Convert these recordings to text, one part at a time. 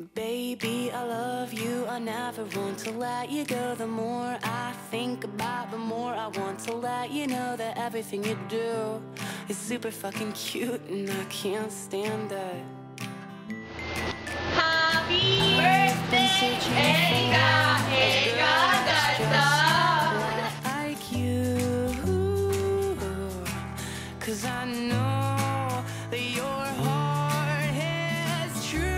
Baby, I love you, I never want to let you go. The more I think about, the more I want to let you know that everything you do is super fucking cute and I can't stand it. Happy birthday, Erika! Erika, ganda! Like you, 'cause I know that your heart is true.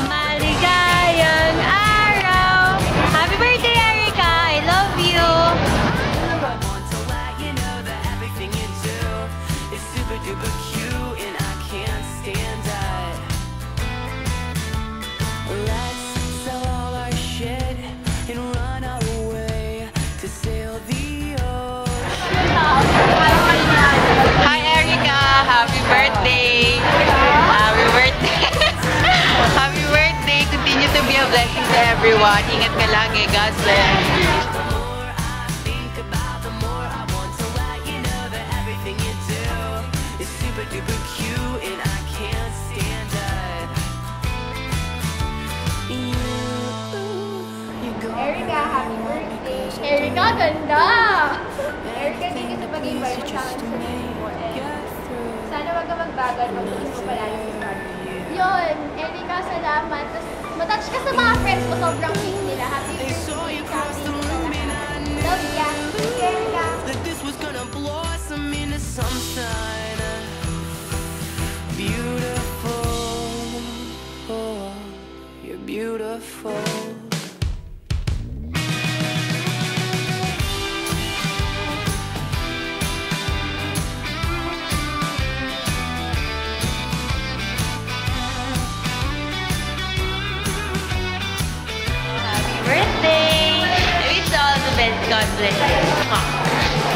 Maligayang araw! Happy birthday, Erika! I love you! I want to let you know that everything you do is super duper cute and I can't stand it. Let's sell all our shit and run away to sail the ocean. Hi, Erika! Happy birthday! Happy birthday! Happy birthday! Continue to be a blessing to everyone. Ingat ka lagi. God bless. The more I think about, the more I want to let you know that everything you do is super duper cute and I can't stand it. You go. Erika, happy birthday! Erika, ganda! Erika, thank you sa pag-invite mo sa akin sa video mo. Sana wag ka magbago at mag-tulis mo palagi sa family. Yun, Erika, salamat. Tapos, matouch ka sa mga friends mo. Sobrang sweet nila. Happy birthday! Love ya! Erika! That this was gonna blossom into something beautiful. Oh, you're beautiful. Happy birthday! I wish you all the best. God bless.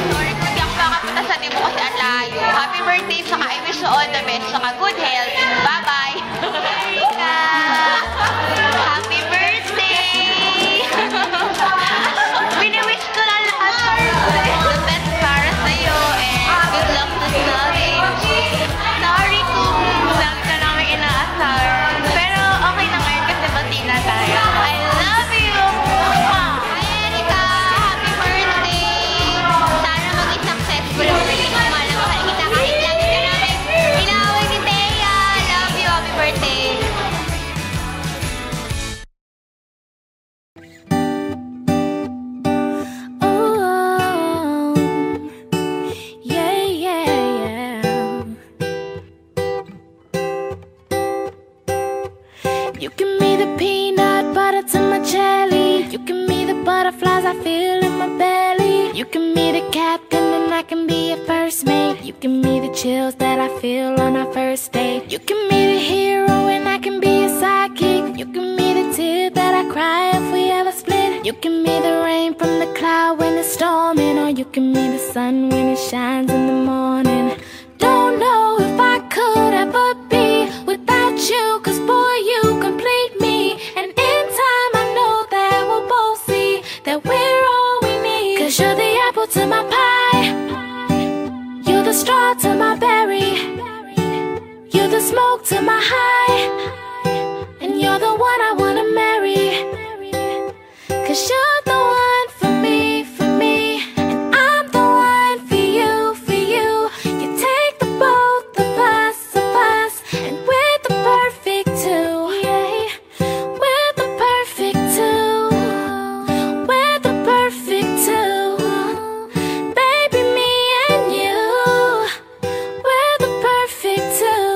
Sorry kung di ako makapunta sa mo kasi ang layo. Happy birthday, saka I wish you all the best. Saka good health. Bye-bye! Erika! Happy birthday! Wini-wish ko na lahat the best para sa'yo and good luck to study. Sorry kung lagi ka namin inaasar. Pero okay na ngayon kasi bati na tayo. I love you! Hi, Erika! Happy birthday! Sana maging successful ang wedding mo. Mahal na mahal kita kahit lagi ka namin inaway ni Thea. Love you! Happy birthday! Oh, yeah, yeah, yeah. You give me the peanut butter to my jelly. You give me the butterflies I feel in my belly. You give me the captain and I can be your first mate. You give me the chills that I feel on our first date. You give me the hero and I can be your sidekick. You give me the tear that I cry if we ever split. You give me the rain from the cloud when it's storming. Or you give me the sun when it shines in the morning. Don't know if I could ever be without you, 'cause boy you complete me. And in time I know that we'll both see that we're all we need. 'Cause you're the apple to my pie, you're the straw to my berry, you're the smoke to my high, and you're the one I wanna marry. 'Cause you're the one for me, and I'm the one for you, for you. You take the both of us, and we're the perfect two. Yeah, we're the perfect two. We're the perfect two. Baby, me and you, we're the perfect two.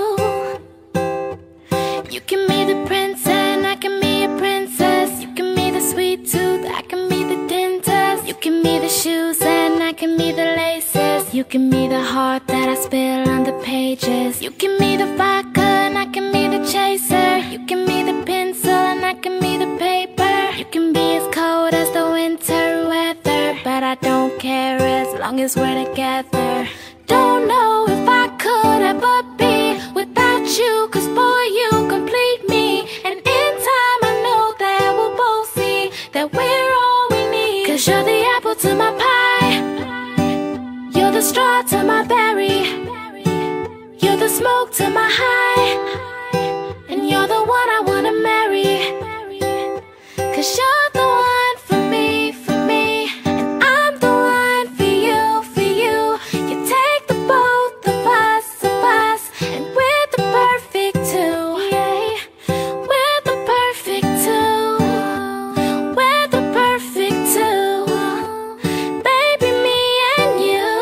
You give me the prince and I can be a princess. You give me the sweet tooth, I can be the dentist. You give me the shoes and I can be the laces. You give me the heart that I spill on the pages. You give me the vodka and I can be the chaser. You give me the pencil and I can be the paper. You can be as cold as the winter weather, but I don't care as long as we're together. Don't know if I could ever be without you, 'cause boy you complete me. And in time I know that we'll both see that we're all we need. 'Cause you're the apple to my pie, you're the straw to my berry, you're the smoke to my high, and you're the one I wanna marry. 'Cause you're the one for me, and I'm the one for you, for you. You take the both of us, and we're the perfect two. Yeah, we're the perfect two. We're the perfect two. Baby, me and you,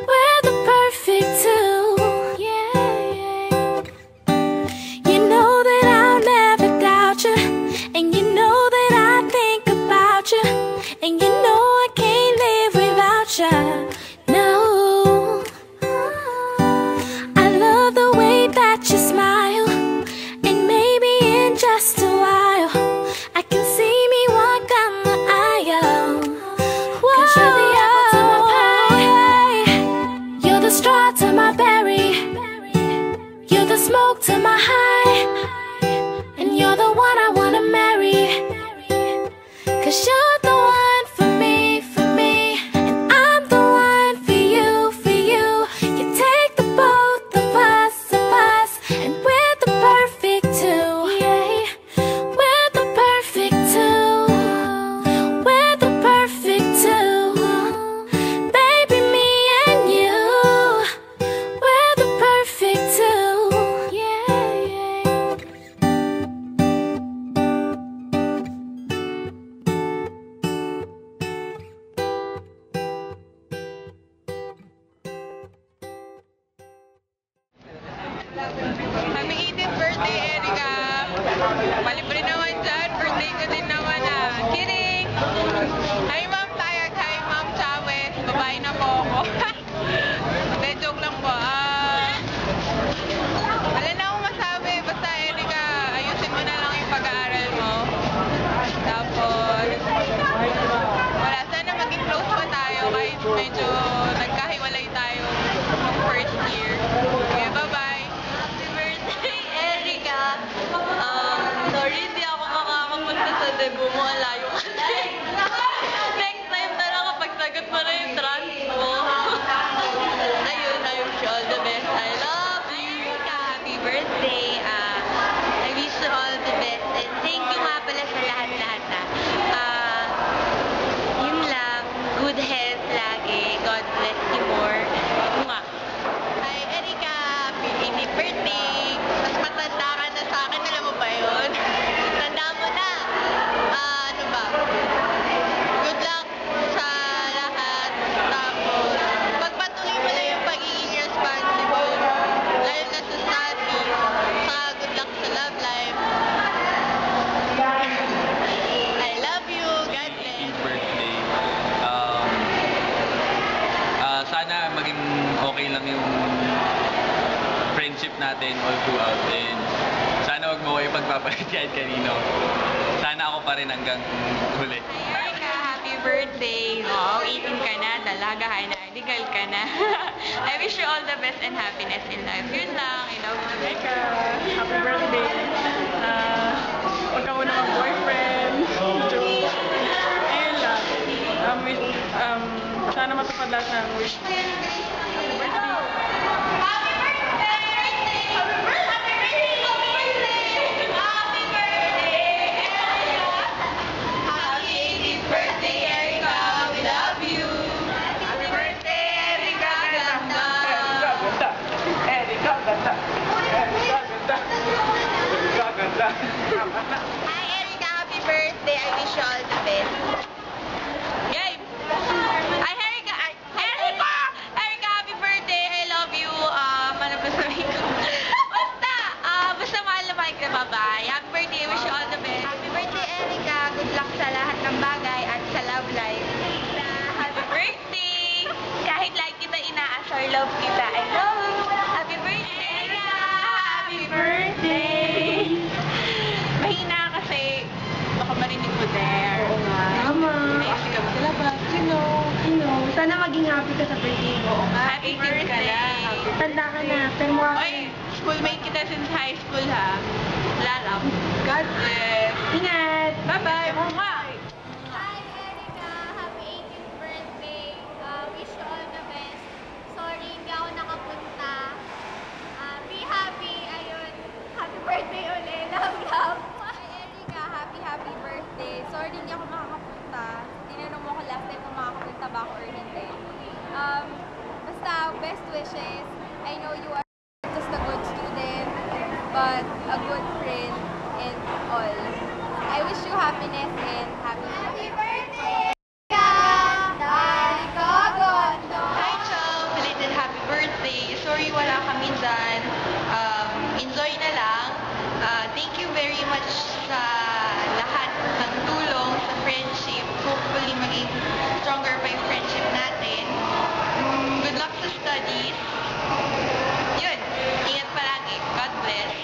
we're the perfect two. Yeah. You know that I'll never doubt you, and you know that I think about you, and you know I can't live without you. No, I love the way that you smile, and maybe in just a while I can see me walk down the aisle. 'Cause you're the apple to my pie, you're the straw to my berry, you're the smoke to my high, and you're the one I wanna marry. 'Cause you're the one for me, and I'm the one for you, for you. You take the both of us, and we're the perfect two. Yeah, we're the perfect two. We're the perfect two. Baby, me and you, we're the perfect two. Yeah. Happy 18th birthday, Erica! Malibre naman dyan. Birthday ko din naman Kidding! Hi, Ma'am Tayag. Hi, Ma'am Chawes. Babae na po ako. Hindi, joke lang po. Wala na akong masabi. Basta, Erica, ayusin mo na lang yung pag-aaral mo. Tapos, wala. Sana maging close pa tayo kahit medyo nagkahiwalay tayo nung first year. Okay, bye-bye! Happy birthday, Erica! Sorry, hindi ako makakapunta sa debut mo. Ang layo kasi. Next time na lang kapag sagot mo na yung trans mo. Ayun, I wish you all the best. I love you! Erica, happy birthday! I wish you all the best. And thank you nga pala sa lahat-lahat yun lang. Good health lagi. God bless you more. Mwah! Hi, Erica! Happy 18th birthday! Mas matanda ka na sa akin. Alam mo ba yun? Tanda mo na! Ano ba? Good luck sa lahat. Tapos, pagpatuloy mo na yung pagiging responsible. Lalo na sa study. Saka good luck sa love life. I love you. God bless. Birthday. Sana maging okay lang yung friendship natin all throughout, and sana wag mo ko ipagpapalit kahit kanino. Sana ako pa rin hanggang huli. Hi, Erica. Happy birthday. Wow, 18 ka na. Dalaga ka na. Legal ka na. I wish you all the best and happiness in life. Yun lang. I love you. Eka, happy birthday. Pagkauna ng boyfriend. Joke. Ayun lang. Sana matupad lahat ng wish. Happy birthday. Hi, Erica. Happy birthday. I wish you all the best. Yay! Hi, Erica. Erica! Erica, happy birthday. I love you. Ano ba sabihin ko? Basta mahal na mahal ka. Bye-bye. Happy birthday. I wish you all the best. Happy birthday, Erica. Good luck sa lahat ng bagay at sa love life. Happy birthday! Kahit like kita ina-assure love kita. I love you. Happy birthday, Erica! Happy birthday! Mahina kasi baka marinig mo there. Oo nga. Tama. Naisip ka sa labas. You know. Sana maging happy ka sa birthday mo. Happy birthday! Tanda ka na. Pero mukha ka Oy, schoolmate kita since high school ha. Wala lang. God bless. Ingat! Bye-bye. Mwah! Hi, Erica. Happy 18th birthday. Wish you all the best. Sorry, hindi ako nakapunta. Be happy. Ayun. Happy birthday. ako or hindi. Basta, best wishes. I know you are just a good student, but a good friend and all. I wish you happiness and happy birthday! Hi, Chom! Belated happy birthday! Sorry wala kami dyan. Enjoy na lang. Thank you very much sa lahat ng tulong sa friendship. Hopefully, maging stronger pa yung friendship natin. Good luck sa studies. Yun. Ingat palagi. God bless.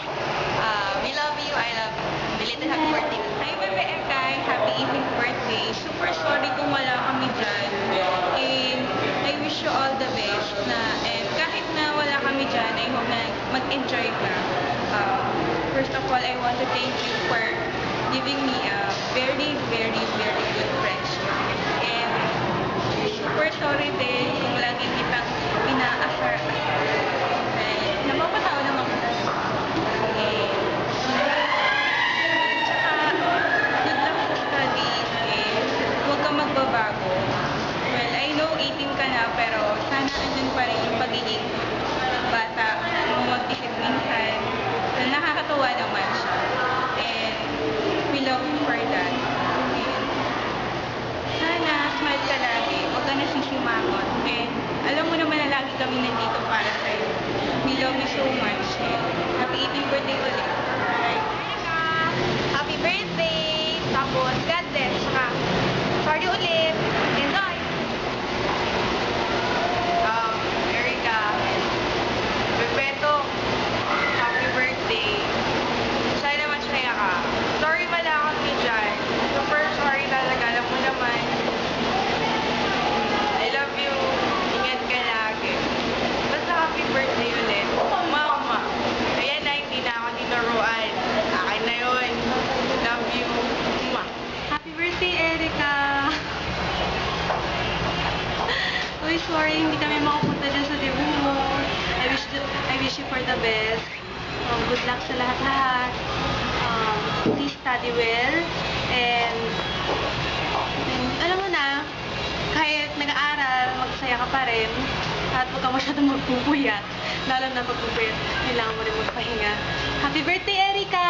We love you. I love you. Belated happy birthday. Hi, Bebe Ekay. Happy 18th birthday. Super sorry kung wala kami dyan. And I wish you all the best. And kahit na wala kami dyan, I hope na mag-enjoy ka. First of all, I want to thank you for giving me a very, very, very good friendship. And super sorry din kung lagi kitang inaasar. Napapatawa naman kita. And tsaka, good luck sa studies. And huwag kang magbabago. Well, I know 18 ka na, pero sana andun pa rin yung pagiging bata mo mag-isip minsan. So, nakakatuwa naman siya. And we love you for that. And sana, smile ka lagi. Huwag ka nasisimangot. And alam mo naman na lagi kami nandito para sa'yo. We love you so much. And happy 18th birthday ulit. Alright. Happy birthday! Tapos, God bless. Saka, sorry ulit. Enjoy! Erica. Bebeto. Happy birthday. Sana masaya ka. Sorry wala kami dyan. Super sorry talaga. Alam mo naman. I love you. Ingat ka lagi. Basta happy birthday ulit. Mama. Ayan na, hindi na ako tinuruan. Akin na yun. Love you. Mwah. Happy birthday, Erica! Uy, sorry, hindi kami makapunta dyan sa debut mo. I wish you for the best. Good luck sa lahat-lahat. Please study well. And alam mo na, kahit nag-aaral, magsaya ka pa rin. At huwag ka masyadong magpupuyat. Lalo na pagpupuyat, kailangan mo rin magpahinga. Happy birthday, Erica!